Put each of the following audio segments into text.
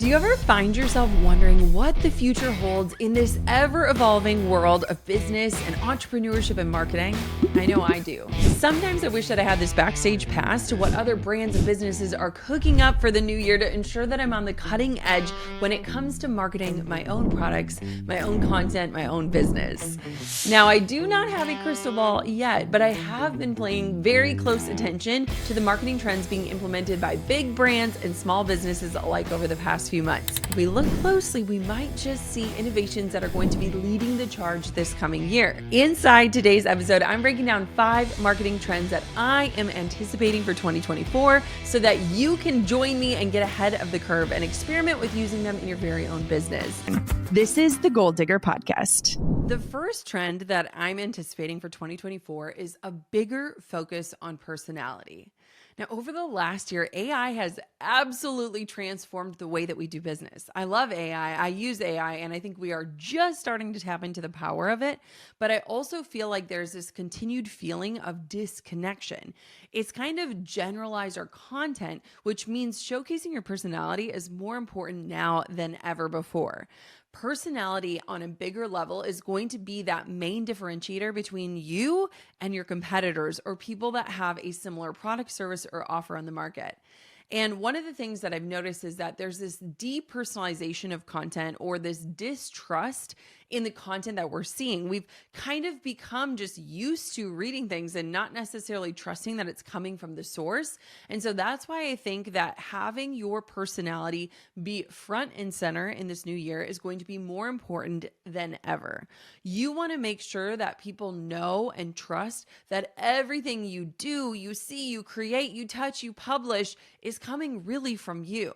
Do you ever find yourself wondering what the future holds in this ever-evolving world of business and entrepreneurship and marketing? I know I do. Sometimes I wish that I had this backstage pass to what other brands and businesses are cooking up for the new year to ensure that I'm on the cutting edge when it comes to marketing my own products, my own content, my own business. Now, I do not have a crystal ball yet, but I have been paying very close attention to the marketing trends being implemented by big brands and small businesses alike over the past few months. If we look closely, we might just see innovations that are going to be leading the charge this coming year. Inside today's episode, I'm breaking down 5 marketing trends that I am anticipating for 2024 so that you can join me and get ahead of the curve and experiment with using them in your very own business. This is the Goal Digger Podcast. The first trend that I'm anticipating for 2024 is a bigger focus on personality. Now, over the last year, AI has absolutely transformed the way that we do business. I love AI. I use AI, and I think we are just starting to tap into the power of it. But I also feel like there's this continued feeling of disconnection. It's kind of generalized our content, which means showcasing your personality is more important now than ever before. Personality on a bigger level is going to be that main differentiator between you and your competitors or people that have a similar product, service, or offer on the market. And one of the things that I've noticed is that there's this depersonalization of content or this distrust in the content that we're seeing. We've kind of become just used to reading things and not necessarily trusting that it's coming from the source. And so that's why I think that having your personality be front and center in this new year is going to be more important than ever. You want to make sure that people know and trust that everything you do, you see, you create, you touch, you publish is coming really from you.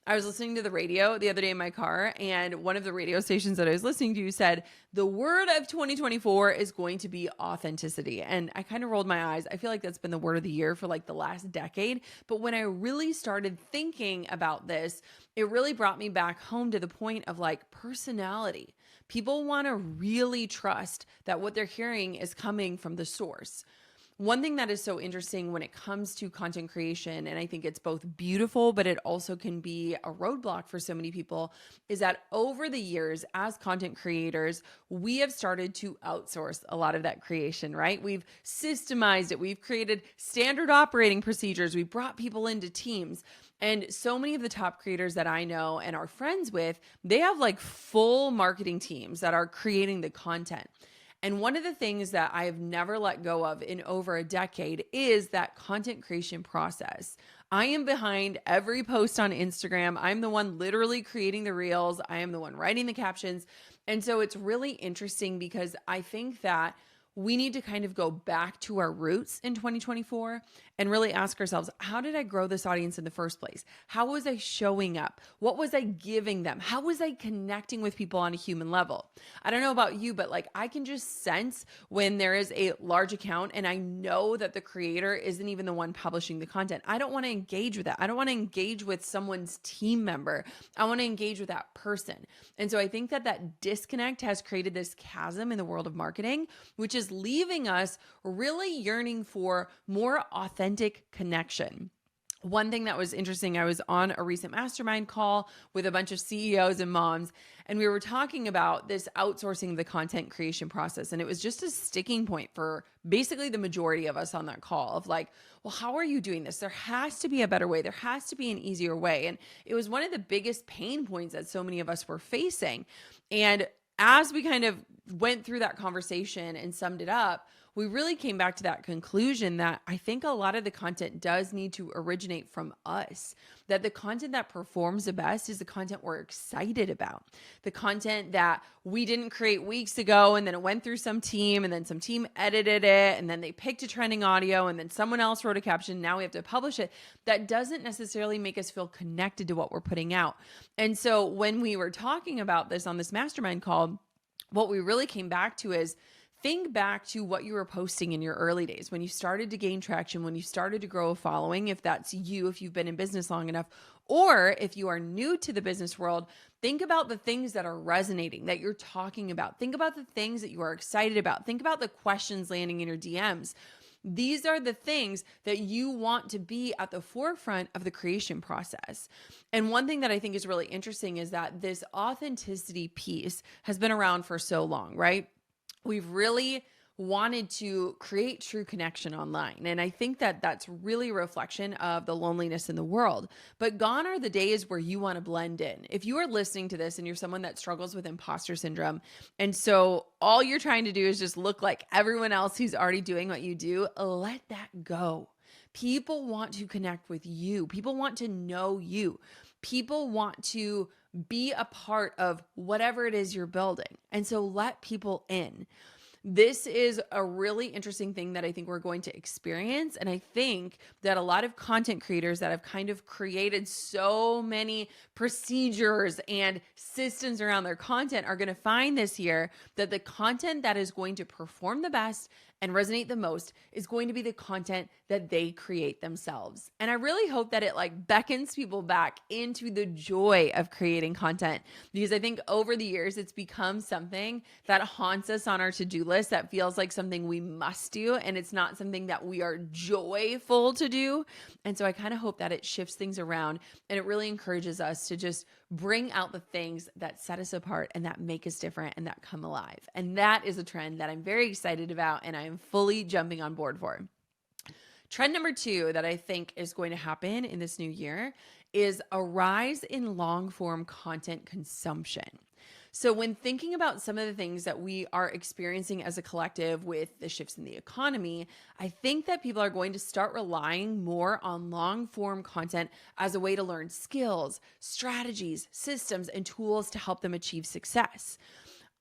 I was listening to the radio the other day in my car, and one of the radio stations that I was listening to said, the word of 2024 is going to be authenticity. And I kind of rolled my eyes. I feel like that's been the word of the year for like the last decade. But when I really started thinking about this, it really brought me back home to the point of like personality. People want to really trust that what they're hearing is coming from the source. One thing that is so interesting when it comes to content creation, and I think it's both beautiful, but it also can be a roadblock for so many people, is that over the years, as content creators, we have started to outsource a lot of that creation, right? We've systemized it. We've created standard operating procedures. We brought people into teams. And so many of the top creators that I know and are friends with, they have like full marketing teams that are creating the content. And one of the things that I have never let go of in over a decade is that content creation process. I am behind every post on Instagram. I'm the one literally creating the reels. I am the one writing the captions. And so it's really interesting because I think that we need to kind of go back to our roots in 2024 and really ask ourselves, how did I grow this audience in the first place? How was I showing up? What was I giving them? How was I connecting with people on a human level? I don't know about you, but like I can just sense when there is a large account and I know that the creator isn't even the one publishing the content. I don't want to engage with that. I don't want to engage with someone's team member. I want to engage with that person. And so I think that that disconnect has created this chasm in the world of marketing, which is leaving us really yearning for more authentic connection. One thing that was interesting, I was on a recent mastermind call with a bunch of CEOs and moms, and we were talking about this outsourcing the content creation process. And it was just a sticking point for basically the majority of us on that call of like, well, how are you doing this? There has to be a better way. There has to be an easier way. And it was one of the biggest pain points that so many of us were facing. And as we kind of went through that conversation and summed it up, we really came back to that conclusion that I think a lot of the content does need to originate from us, that the content that performs the best is the content we're excited about, the content that we didn't create weeks ago and then it went through some team and then some team edited it and then they picked a trending audio and then someone else wrote a caption. Now we have to publish it. That doesn't necessarily make us feel connected to what we're putting out. And so when we were talking about this on this mastermind call, what we really came back to is think back to what you were posting in your early days, when you started to gain traction, when you started to grow a following, if that's you, if you've been in business long enough, or if you are new to the business world, think about the things that are resonating, that you're talking about. Think about the things that you are excited about. Think about the questions landing in your DMs. These are the things that you want to be at the forefront of the creation process. And one thing that I think is really interesting is that this authenticity piece has been around for so long, right? We've really wanted to create true connection online. And I think that that's really a reflection of the loneliness in the world. But gone are the days where you want to blend in. If you are listening to this and you're someone that struggles with imposter syndrome, and so all you're trying to do is just look like everyone else who's already doing what you do, let that go. People want to connect with you. People want to know you. People want to be a part of whatever it is you're building. And so let people in. This is a really interesting thing that I think we're going to experience. And I think that a lot of content creators that have kind of created so many procedures and systems around their content are going to find this year that the content that is going to perform the best and resonate the most is going to be the content that they create themselves. And I really hope that it beckons people back into the joy of creating content, because I think over the years it's become something that haunts us on our to-do list that feels like something we must do, and it's not something that we are joyful to do. And so I kind of hope that it shifts things around and it really encourages us to just bring out the things that set us apart and that make us different and that come alive. And that is a trend that I'm very excited about and I'm fully jumping on board for. Trend number 2 that I think is going to happen in this new year is a rise in long form content consumption. So when thinking about some of the things that we are experiencing as a collective with the shifts in the economy, I think that people are going to start relying more on long form content as a way to learn skills, strategies, systems, and tools to help them achieve success.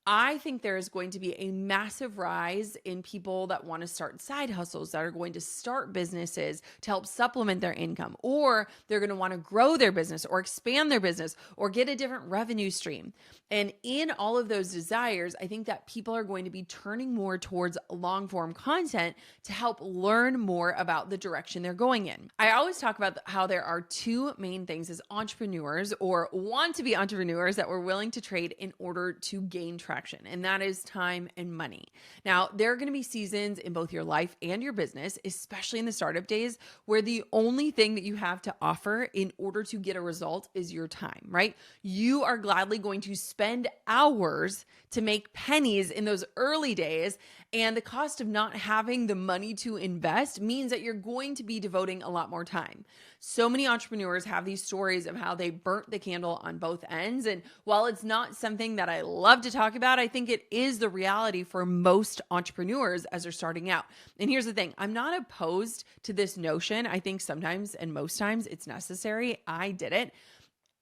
I think there is going to be a massive rise in people that want to start side hustles, that are going to start businesses to help supplement their income, or they're going to want to grow their business or expand their business or get a different revenue stream. And in all of those desires, I think that people are going to be turning more towards long form content to help learn more about the direction they're going in. I always talk about how there are 2 main things as entrepreneurs or want to be entrepreneurs that we're willing to trade in order to gain traction. And that is time and money. Now, there are going to be seasons in both your life and your business, especially in the startup days, where the only thing that you have to offer in order to get a result is your time, right? You are gladly going to spend hours to make pennies in those early days. And the cost of not having the money to invest means that you're going to be devoting a lot more time. So many entrepreneurs have these stories of how they burnt the candle on both ends. And while it's not something that I love to talk about, I think it is the reality for most entrepreneurs as they're starting out. And here's the thing, I'm not opposed to this notion. I think sometimes and most times it's necessary. I did it.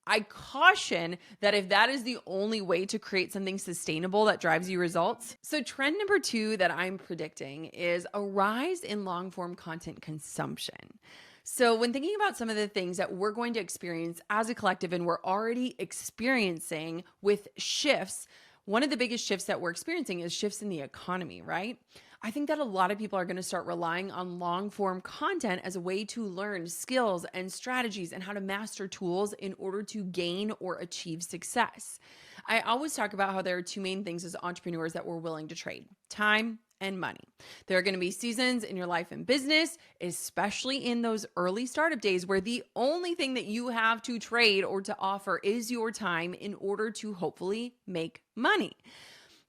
I caution that if that is the only way to create something sustainable that drives you results. So trend number 2 that I'm predicting is a rise in long form content consumption. So when thinking about some of the things that we're going to experience as a collective and we're already experiencing with shifts, one of the biggest shifts that we're experiencing is shifts in the economy, right? I think that a lot of people are going to start relying on long form content as a way to learn skills and strategies and how to master tools in order to gain or achieve success. I always talk about how there are 2 main things as entrepreneurs that we're willing to trade: time and money. There are going to be seasons in your life and business, especially in those early startup days, where the only thing that you have to trade or to offer is your time in order to hopefully make money.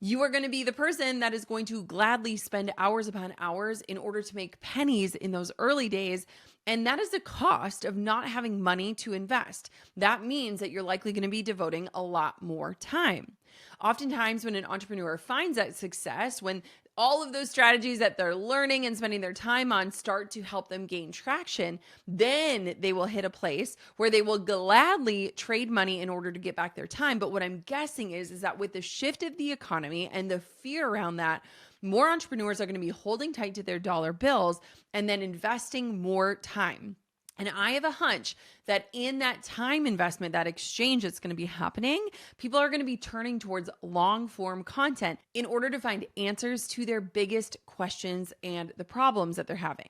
You are going to be the person that is going to gladly spend hours upon hours in order to make pennies in those early days. And that is the cost of not having money to invest. That means that you're likely going to be devoting a lot more time. Oftentimes, when an entrepreneur finds that success, when all of those strategies that they're learning and spending their time on start to help them gain traction, then they will hit a place where they will gladly trade money in order to get back their time. But what I'm guessing is that with the shift of the economy and the fear around that, more entrepreneurs are going to be holding tight to their dollar bills and then investing more time. And I have a hunch that in that time investment, that exchange that's going to be happening, people are going to be turning towards long form content in order to find answers to their biggest questions and the problems that they're having.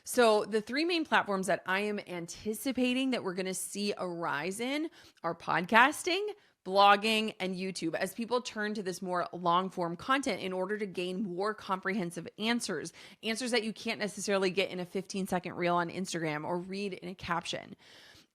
So the 3 main platforms that I am anticipating that we're going to see a rise in are podcasting, blogging, and YouTube as people turn to this more long form content in order to gain more comprehensive answers that you can't necessarily get in a 15-second reel on Instagram or read in a caption.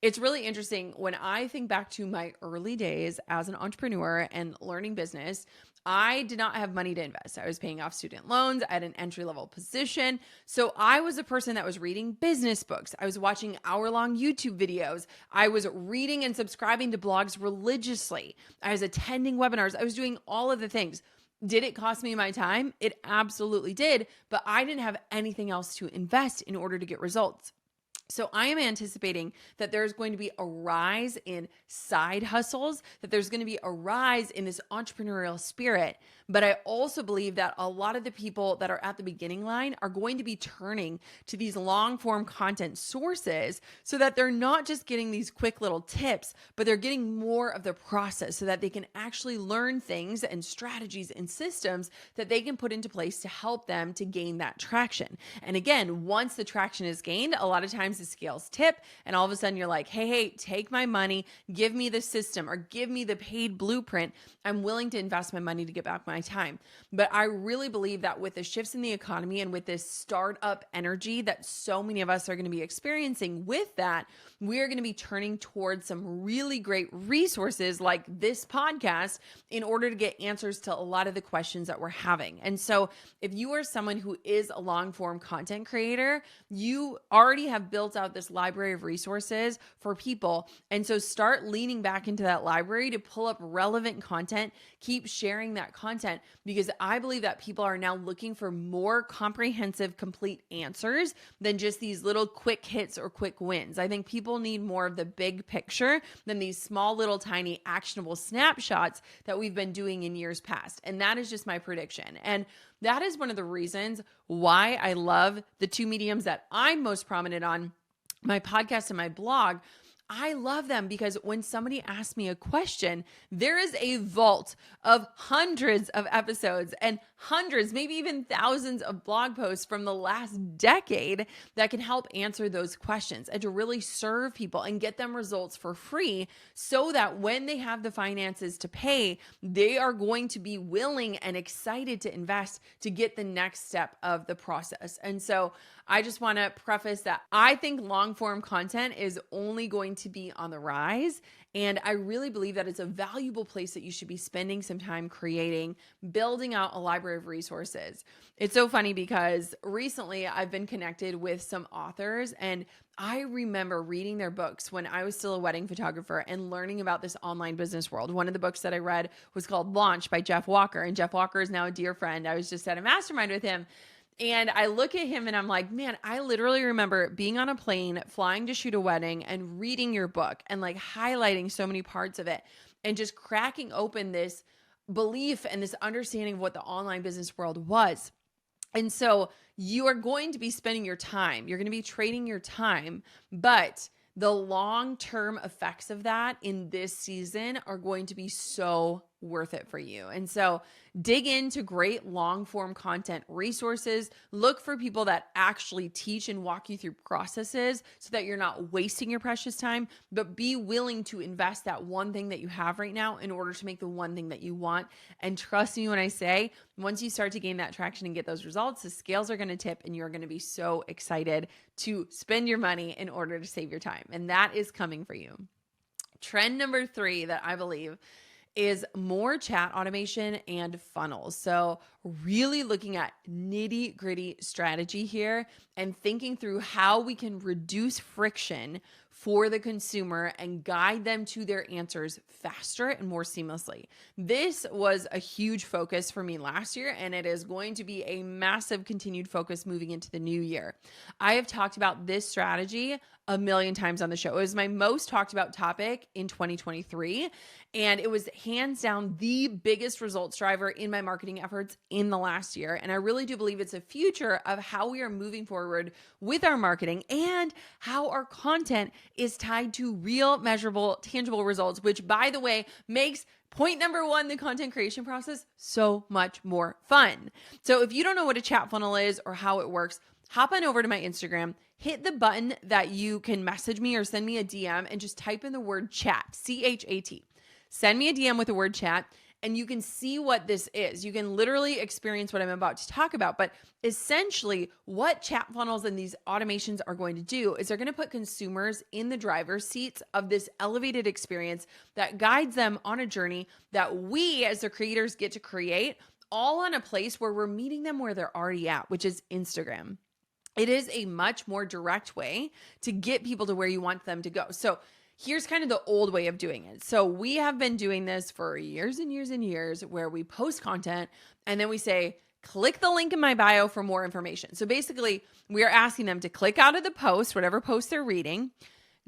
It's really interesting when I think back to my early days as an entrepreneur and learning business. I did not have money to invest. I was paying off student loans. I had an entry-level position. So I was a person that was reading business books. I was watching hour-long YouTube videos. I was reading and subscribing to blogs religiously. I was attending webinars. I was doing all of the things. Did it cost me my time? It absolutely did, but I didn't have anything else to invest in order to get results. So I am anticipating that there's going to be a rise in side hustles, that there's going to be a rise in this entrepreneurial spirit. But I also believe that a lot of the people that are at the beginning line are going to be turning to these long form content sources so that they're not just getting these quick little tips, but they're getting more of the process so that they can actually learn things and strategies and systems that they can put into place to help them to gain that traction. And again, once the traction is gained, a lot of times the scales tip and all of a sudden you're like, hey, take my money, give me the system or give me the paid blueprint. I'm willing to invest my money to get back my time. But I really believe that with the shifts in the economy and with this startup energy that so many of us are going to be experiencing with that, we are going to be turning towards some really great resources like this podcast in order to get answers to a lot of the questions that we're having. And so if you are someone who is a long form content creator, you already have built out this library of resources for people. And so start leaning back into that library to pull up relevant content, keep sharing that content, because I believe that people are now looking for more comprehensive, complete answers than just these little quick hits or quick wins. I think people need more of the big picture than these small little tiny actionable snapshots that we've been doing in years past. And that is just my prediction. And that is one of the reasons why I love the two mediums that I'm most prominent on, my podcast and my blog. I love them because when somebody asks me a question, there is a vault of hundreds of episodes and hundreds, maybe even thousands of blog posts from the last decade that can help answer those questions and to really serve people and get them results for free so that when they have the finances to pay, they are going to be willing and excited to invest to get the next step of the process. And so I just want to preface that I think long form content is only going to be on the rise. And I really believe that it's a valuable place that you should be spending some time creating, building out a library of resources. It's so funny because recently I've been connected with some authors and I remember reading their books when I was still a wedding photographer and learning about this online business world. One of the books that I read was called Launch by Jeff Walker. And Jeff Walker is now a dear friend. I was just at a mastermind with him. And I look at him and I'm like, man, I literally remember being on a plane, flying to shoot a wedding and reading your book and like highlighting so many parts of it and just cracking open this belief and this understanding of what the online business world was. And so you are going to be spending your time, you're going to be trading your time, but the long-term effects of that in this season are going to be so worth it for you. And so dig into great long form content resources. Look for people that actually teach and walk you through processes so that you're not wasting your precious time, but be willing to invest that one thing that you have right now in order to make the one thing that you want. And trust me when I say, once you start to gain that traction and get those results, the scales are going to tip and you're going to be so excited to spend your money in order to save your time. And that is coming for you. Trend number 3 that I believe is more chat automation and funnels. So really looking at nitty gritty strategy here and thinking through how we can reduce friction for the consumer and guide them to their answers faster and more seamlessly. This was a huge focus for me last year, and it is going to be a massive continued focus moving into the new year. I have talked about this strategy a million times on the show. It was my most talked about topic in 2023, and it was hands down the biggest results driver in my marketing efforts in the last year. And I really do believe it's a future of how we are moving forward with our marketing and how our content is tied to real, measurable, tangible results, which, by the way, makes point number 1, the content creation process, so much more fun. So if you don't know what a chat funnel is or how it works, hop on over to my Instagram, hit the button that you can message me or send me a DM and just type in the word chat, CHAT. send me a DM with the word chat, and you can see what this is. You can literally experience what I'm about to talk about. But essentially, what chat funnels and these automations are going to do is they're going to put consumers in the driver's seats of this elevated experience that guides them on a journey that we as the creators get to create, all on a place where we're meeting them where they're already at, which is Instagram. It is a much more direct way to get people to where you want them to go. So here's kind of the old way of doing it. So we have been doing this for years and years and years, where we post content and then we say, click the link in my bio for more information. So basically, we are asking them to click out of the post, whatever post they're reading,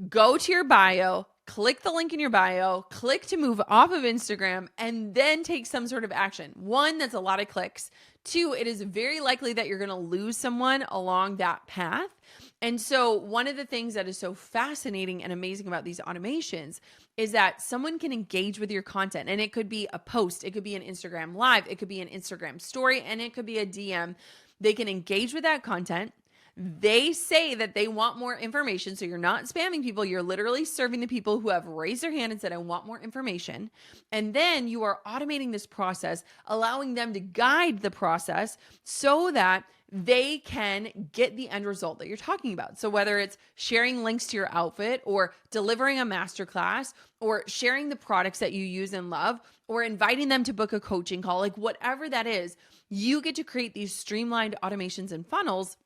go to your bio, click the link in your bio, click to move off of Instagram, and then take some sort of action. One, that's a lot of clicks. Two, it is very likely that you're going to lose someone along that path. And so one of the things that is so fascinating and amazing about these automations is that someone can engage with your content, and it could be a post, it could be an Instagram live, it could be an Instagram story, and it could be a DM. They can engage with that content. They say that they want more information. So you're not spamming people. You're literally serving the people who have raised their hand and said, I want more information. And then you are automating this process, allowing them to guide the process so that they can get the end result that you're talking about. So whether it's sharing links to your outfit, or delivering a masterclass, or sharing the products that you use and love, or inviting them to book a coaching call, like whatever that is, you get to create these streamlined automations and funnels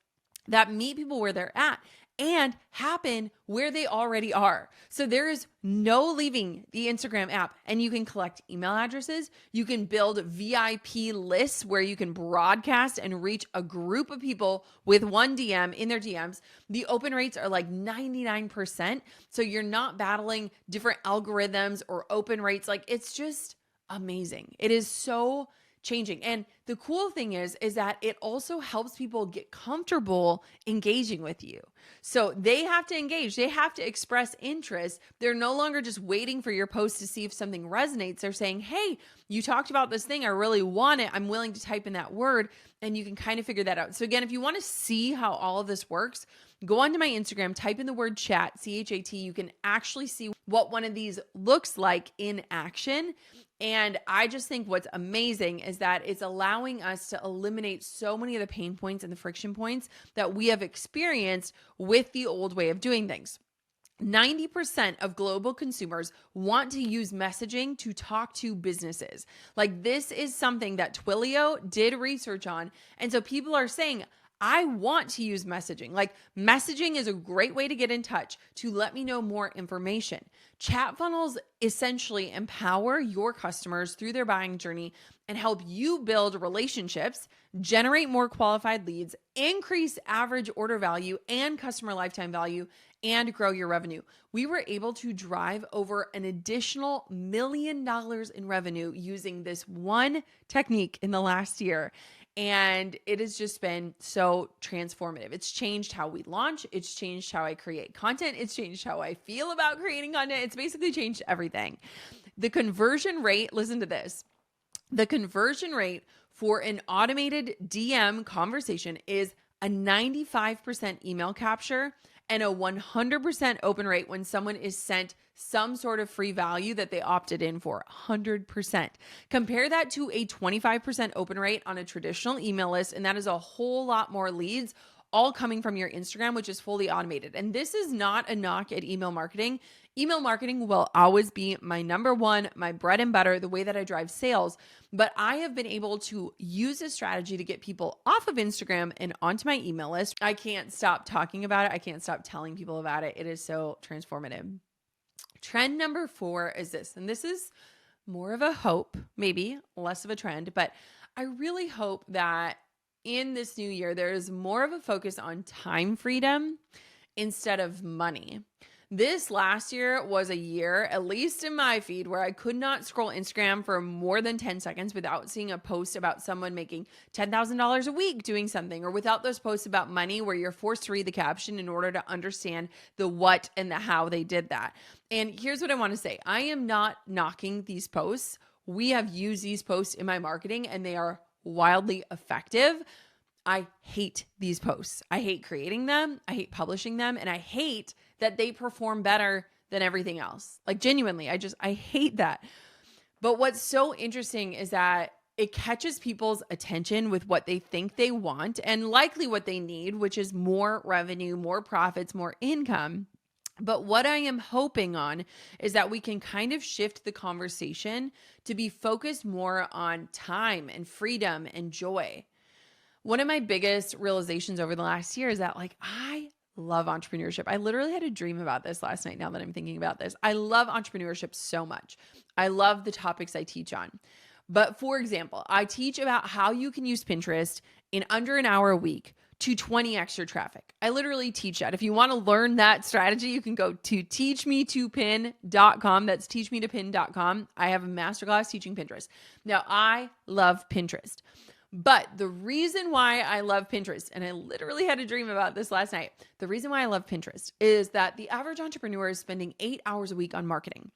that meet people where they're at and happen where they already are. So there is no leaving the Instagram app, and you can collect email addresses. You can build VIP lists where you can broadcast and reach a group of people with one DM in their DMs. The open rates are like 99%. So you're not battling different algorithms or open rates. Like, it's just amazing. It is so changing. And the cool thing is that it also helps people get comfortable engaging with you. So they have to engage, they have to express interest. They're no longer just waiting for your post to see if something resonates. They're saying, hey, you talked about this thing, I really want it. I'm willing to type in that word. And you can kind of figure that out. So again, if you want to see how all of this works, go onto my Instagram, type in the word chat, CHAT. You can actually see what one of these looks like in action. And I just think what's amazing is that it's allowing us to eliminate so many of the pain points and the friction points that we have experienced with the old way of doing things. 90% of global consumers want to use messaging to talk to businesses. Like, this is something that Twilio did research on. And so people are saying, I want to use messaging. Like, messaging is a great way to get in touch, to let me know more information. Chat funnels essentially empower your customers through their buying journey and help you build relationships, generate more qualified leads, increase average order value and customer lifetime value, and grow your revenue. We were able to drive over an additional $1 million in revenue using this one technique in the last year. And it has just been so transformative. It's changed how we launch. It's changed how I create content. It's changed how I feel about creating content. It's basically changed everything. The conversion rate, listen to this. The conversion rate for an automated DM conversation is a 95% email capture and a 100% open rate when someone is sent some sort of free value that they opted in for. 100%. Compare that to a 25% open rate on a traditional email list, and that is a whole lot more leads, all coming from your Instagram, which is fully automated. And this is not a knock at email marketing. Email marketing will always be my number one, my bread and butter, the way that I drive sales. But I have been able to use this strategy to get people off of Instagram and onto my email list. I can't stop talking about it. I can't stop telling people about it. It is so transformative. Trend number 4 is this, and this is more of a hope, maybe less of a trend, but I really hope that in this new year, there is more of a focus on time freedom instead of money. This last year was a year, at least in my feed, where I could not scroll Instagram for more than 10 seconds without seeing a post about someone making $10,000 a week doing something, or without those posts about money where you're forced to read the caption in order to understand the what and the how they did that. And here's what I want to say. I am not knocking these posts. We have used these posts in my marketing and they are wildly effective. I hate these posts. I hate creating them. I hate publishing them. And I hate that they perform better than everything else. Like, genuinely, I hate that. But what's so interesting is that it catches people's attention with what they think they want and likely what they need, which is more revenue, more profits, more income. But what I am hoping on is that we can kind of shift the conversation to be focused more on time and freedom and joy. One of my biggest realizations over the last year is that I love entrepreneurship. I literally had a dream about this last night now that I'm thinking about this. I love entrepreneurship so much. I love the topics I teach on. But for example, I teach about how you can use Pinterest in under an hour a week to 20x your traffic. I literally teach that. If you want to learn that strategy, you can go to teachmetopin.com. That's teachmetopin.com. I have a masterclass teaching Pinterest. Now, I love Pinterest. But the reason why I love Pinterest, and I literally had a dream about this last night, the reason why I love Pinterest is that the average entrepreneur is spending 8 hours a week on marketing.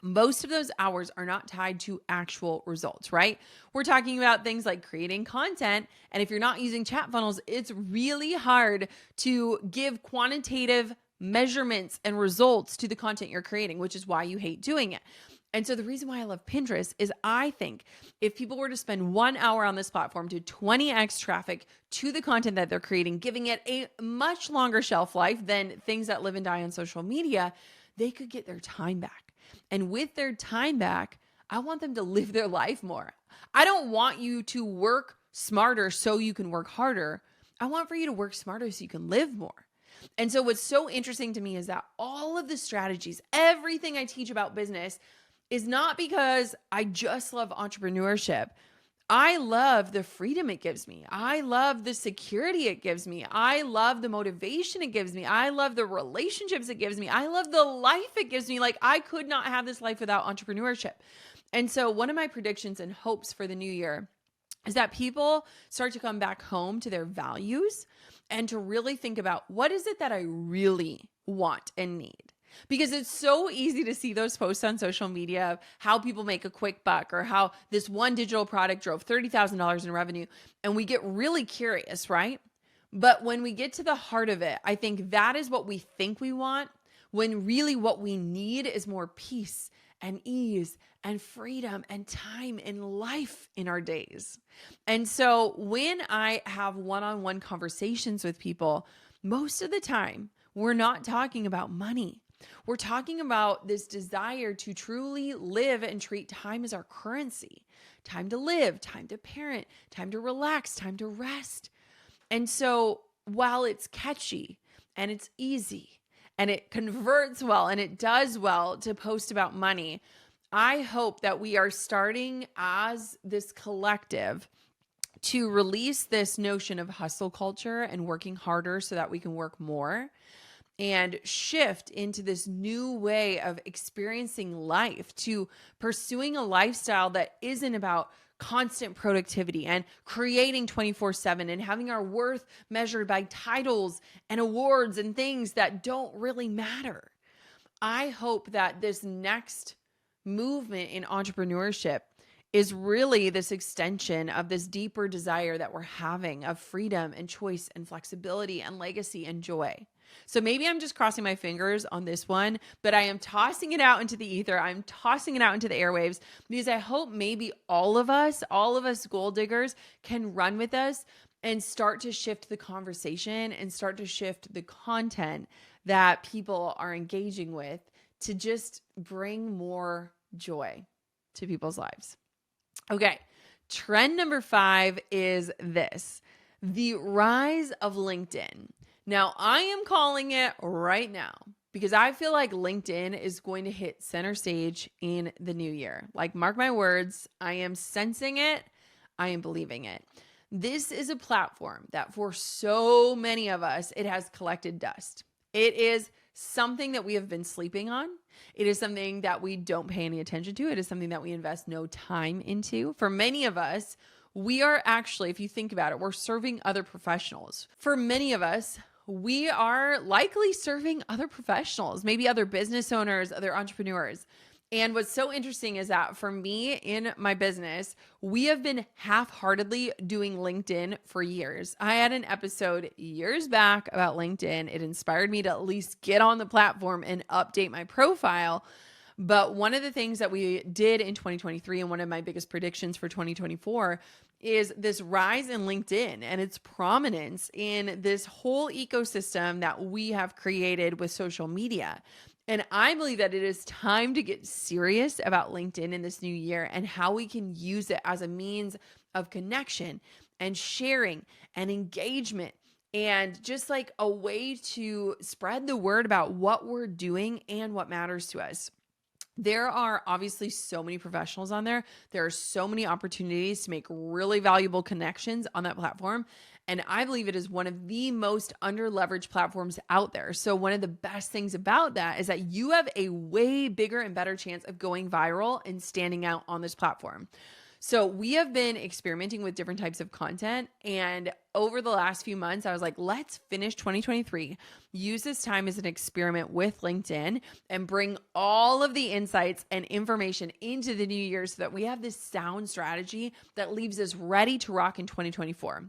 Most of those hours are not tied to actual results, right? We're talking about things like creating content. And if you're not using chat funnels, it's really hard to give quantitative measurements and results to the content you're creating, which is why you hate doing it. And so the reason why I love Pinterest is I think if people were to spend 1 hour on this platform to 20x traffic to the content that they're creating, giving it a much longer shelf life than things that live and die on social media, they could get their time back. And with their time back, I want them to live their life more. I don't want you to work smarter so you can work harder. I want for you to work smarter so you can live more. And so what's so interesting to me is that all of the strategies, everything I teach about business is not because I just love entrepreneurship. I love the freedom it gives me. I love the security it gives me. I love the motivation it gives me. I love the relationships it gives me. I love the life it gives me. I could not have this life without entrepreneurship. And so one of my predictions and hopes for the new year is that people start to come back home to their values and to really think about what is it that I really want and need. Because it's so easy to see those posts on social media of how people make a quick buck or how this one digital product drove $30,000 in revenue. And we get really curious, right? But when we get to the heart of it, I think that is what we think we want, when really what we need is more peace and ease and freedom and time and life in our days. And so when I have one-on-one conversations with people, most of the time, we're not talking about money. We're talking about this desire to truly live and treat time as our currency. Time to live, time to parent, time to relax, time to rest. And so while it's catchy and it's easy and it converts well and it does well to post about money, I hope that we are starting as this collective to release this notion of hustle culture and working harder so that we can work more, and shift into this new way of experiencing life, to pursuing a lifestyle that isn't about constant productivity and creating 24/7 and having our worth measured by titles and awards and things that don't really matter. I hope that this next movement in entrepreneurship is really this extension of this deeper desire that we're having of freedom and choice and flexibility and legacy and joy. So maybe I'm just crossing my fingers on this one, but I am tossing it out into the ether. I'm tossing it out into the airwaves because I hope maybe all of us goal diggers can run with us and start to shift the conversation and start to shift the content that people are engaging with to just bring more joy to people's lives. Okay, trend number 5 is this: the rise of LinkedIn. Now, I am calling it right now because I feel like LinkedIn is going to hit center stage in the new year. Mark my words, I am sensing it. I am believing it. This is a platform that for so many of us, it has collected dust. It is something that we have been sleeping on. It is something that we don't pay any attention to. It is something that we invest no time into. For many of us, we are actually, if you think about it, we're serving other professionals. For many of us, we are likely serving other professionals, maybe other business owners, other entrepreneurs. And what's so interesting is that for me in my business, we have been half-heartedly doing LinkedIn for years. I had an episode years back about LinkedIn. It inspired me to at least get on the platform and update my profile. But one of the things that we did in 2023, and one of my biggest predictions for 2024, is this rise in LinkedIn and its prominence in this whole ecosystem that we have created with social media. And I believe that it is time to get serious about LinkedIn in this new year and how we can use it as a means of connection and sharing and engagement, and just like a way to spread the word about what we're doing and what matters to us. There are obviously so many professionals on there. There are so many opportunities to make really valuable connections on that platform. And I believe it is one of the most under-leveraged platforms out there. So one of the best things about that is that you have a way bigger and better chance of going viral and standing out on this platform. So we have been experimenting with different types of content. And over the last few months, I was like, let's finish 2023, use this time as an experiment with LinkedIn, and bring all of the insights and information into the new year so that we have this sound strategy that leaves us ready to rock in 2024.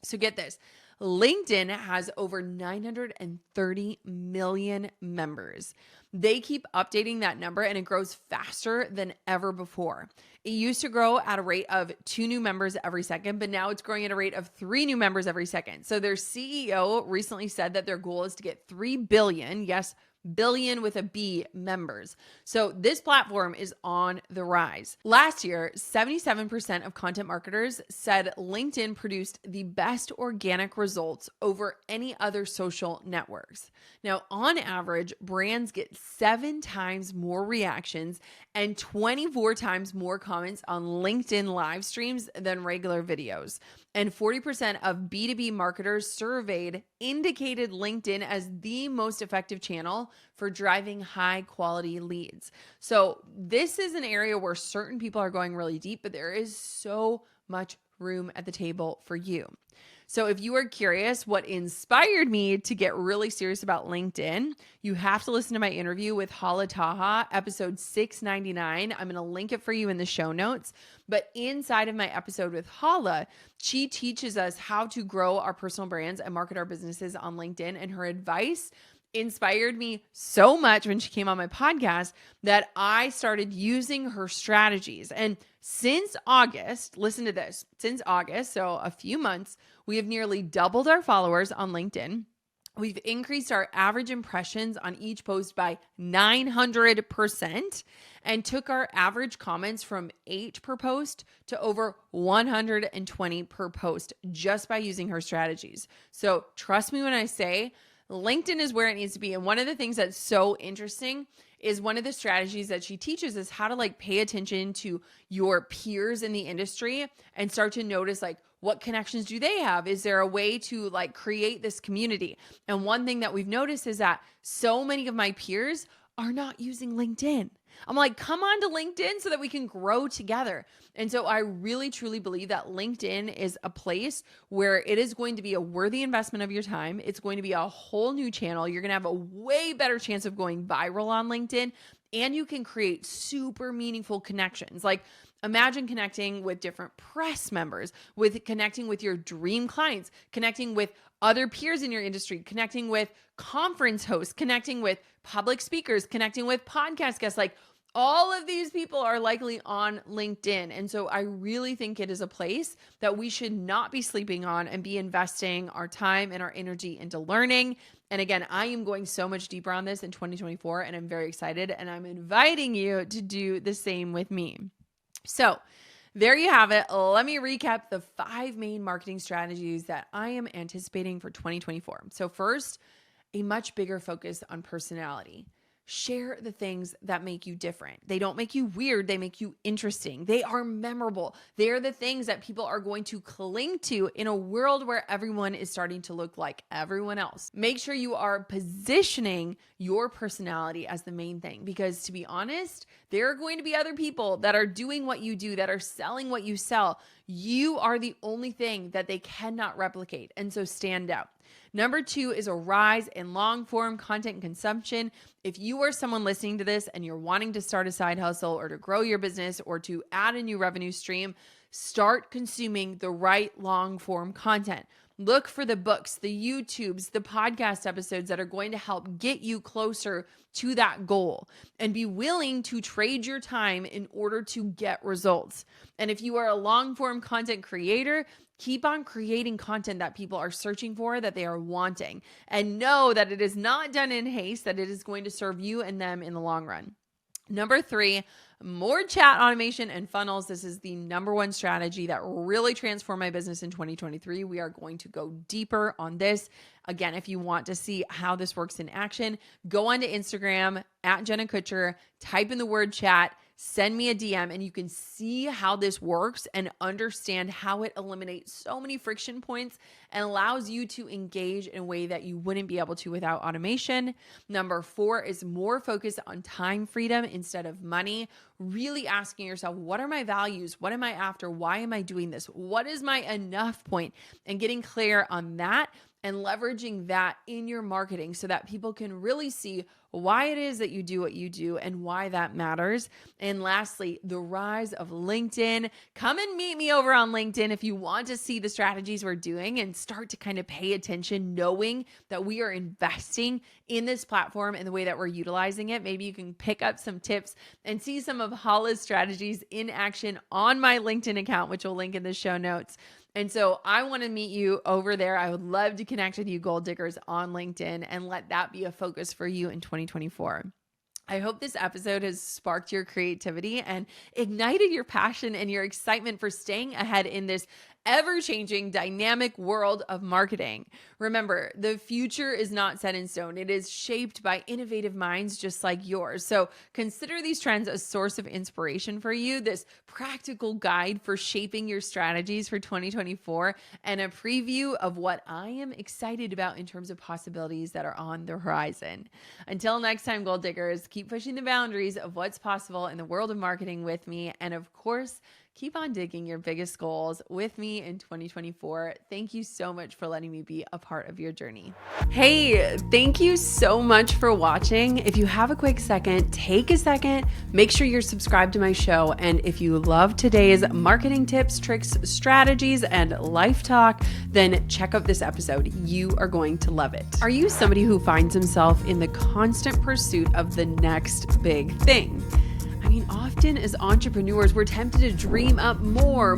So get this. LinkedIn has over 930 million members. They keep updating that number and it grows faster than ever before. It used to grow at a rate of 2 new members every second, but now it's growing at a rate of 3 new members every second. So their CEO recently said that their goal is to get 3 billion, yes, billion with a B, members. So this platform is on the rise. Last year, 77% of content marketers said LinkedIn produced the best organic results over any other social networks. Now, on average, brands get 7 times more reactions and 24 times more comments on LinkedIn live streams than regular videos. And 40% of B2B marketers surveyed indicated LinkedIn as the most effective channel for driving high quality leads. So this is an area where certain people are going really deep, but there is so much room at the table for you. So if you are curious what inspired me to get really serious about LinkedIn, you have to listen to my interview with Hala Taha, episode 699. I'm going to link it for you in the show notes. But inside of my episode with Hala, she teaches us how to grow our personal brands and market our businesses on LinkedIn. And her advice inspired me so much when she came on my podcast that I started using her strategies. And since August, listen to this, since August, so a few months, we have nearly doubled our followers on LinkedIn. We've increased our average impressions on each post by 900% and took our average comments from 8 per post to over 120 per post just by using her strategies. So trust me when I say LinkedIn is where it needs to be. And one of the things that's so interesting is one of the strategies that she teaches is how to like pay attention to your peers in the industry and start to notice like, what connections do they have? Is there a way to like create this community? And one thing that we've noticed is that so many of my peers are not using LinkedIn. I'm like, come on to LinkedIn so that we can grow together. And so I really, truly believe that LinkedIn is a place where it is going to be a worthy investment of your time. It's going to be a whole new channel. You're going to have a way better chance of going viral on LinkedIn, and you can create super meaningful connections. Like imagine connecting with different press members, with connecting with your dream clients, connecting with other peers in your industry, connecting with conference hosts, connecting with public speakers, connecting with podcast guests. Like all of these people are likely on LinkedIn. And so I really think it is a place that we should not be sleeping on and be investing our time and our energy into learning. And again, I am going so much deeper on this in 2024, and I'm very excited, and I'm inviting you to do the same with me. So there you have it. Let me recap the 5 main marketing strategies that I am anticipating for 2024. So first, a much bigger focus on personality. Share the things that make you different. They don't make you weird. They make you interesting. They are memorable. They are the things that people are going to cling to in a world where everyone is starting to look like everyone else. Make sure you are positioning your personality as the main thing, because to be honest, there are going to be other people that are doing what you do, that are selling what you sell. You are the only thing that they cannot replicate. And so stand out. Number 2 is a rise in long form content consumption. If you are someone listening to this and you're wanting to start a side hustle or to grow your business or to add a new revenue stream, start consuming the right long form content. Look for the books, the YouTubes, the podcast episodes that are going to help get you closer to that goal, and be willing to trade your time in order to get results. And if you are a long form content creator, keep on creating content that people are searching for, that they are wanting, and know that it is not done in haste, that it is going to serve you and them in the long run. Number 3, more chat automation and funnels. This is the number one strategy that really transformed my business in 2023. We are going to go deeper on this. Again, if you want to see how this works in action, go onto Instagram at Jenna Kutcher, type in the word chat, send me a DM, and you can see how this works and understand how it eliminates so many friction points and allows you to engage in a way that you wouldn't be able to without automation. Number 4 is more focus on time freedom instead of money. Really asking yourself, what are my values? What am I after? Why am I doing this? What is my enough point? And getting clear on that and leveraging that in your marketing so that people can really see why it is that you do what you do and why that matters. And lastly, the rise of LinkedIn. Come and meet me over on LinkedIn if you want to see the strategies we're doing and start to kind of pay attention, knowing that we are investing in this platform and the way that we're utilizing it. Maybe you can pick up some tips and see some of Hala's strategies in action on my LinkedIn account, which will link in the show notes. And so I want to meet you over there. I would love to connect with you, goal diggers, on LinkedIn, and let that be a focus for you in 2024. I hope this episode has sparked your creativity and ignited your passion and your excitement for staying ahead in this ever-changing, dynamic world of marketing. Remember, the future is not set in stone. It is shaped by innovative minds just like yours. So consider these trends a source of inspiration for you, this practical guide for shaping your strategies for 2024, and a preview of what I am excited about in terms of possibilities that are on the horizon. Until next time, goal diggers, keep pushing the boundaries of what's possible in the world of marketing with me. And of course, keep on digging your biggest goals with me in 2024. Thank you so much for letting me be a part of your journey. Hey, thank you so much for watching. If you have a quick second, take a second, make sure you're subscribed to my show. And if you love today's marketing tips, tricks, strategies, and life talk, then check out this episode. You are going to love it. Are you somebody who finds himself in the constant pursuit of the next big thing? I mean, often as entrepreneurs, we're tempted to dream up more,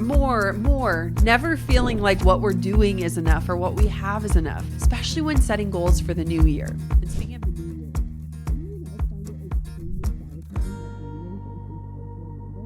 never feeling like what we're doing is enough or what we have is enough, especially when setting goals for the new year.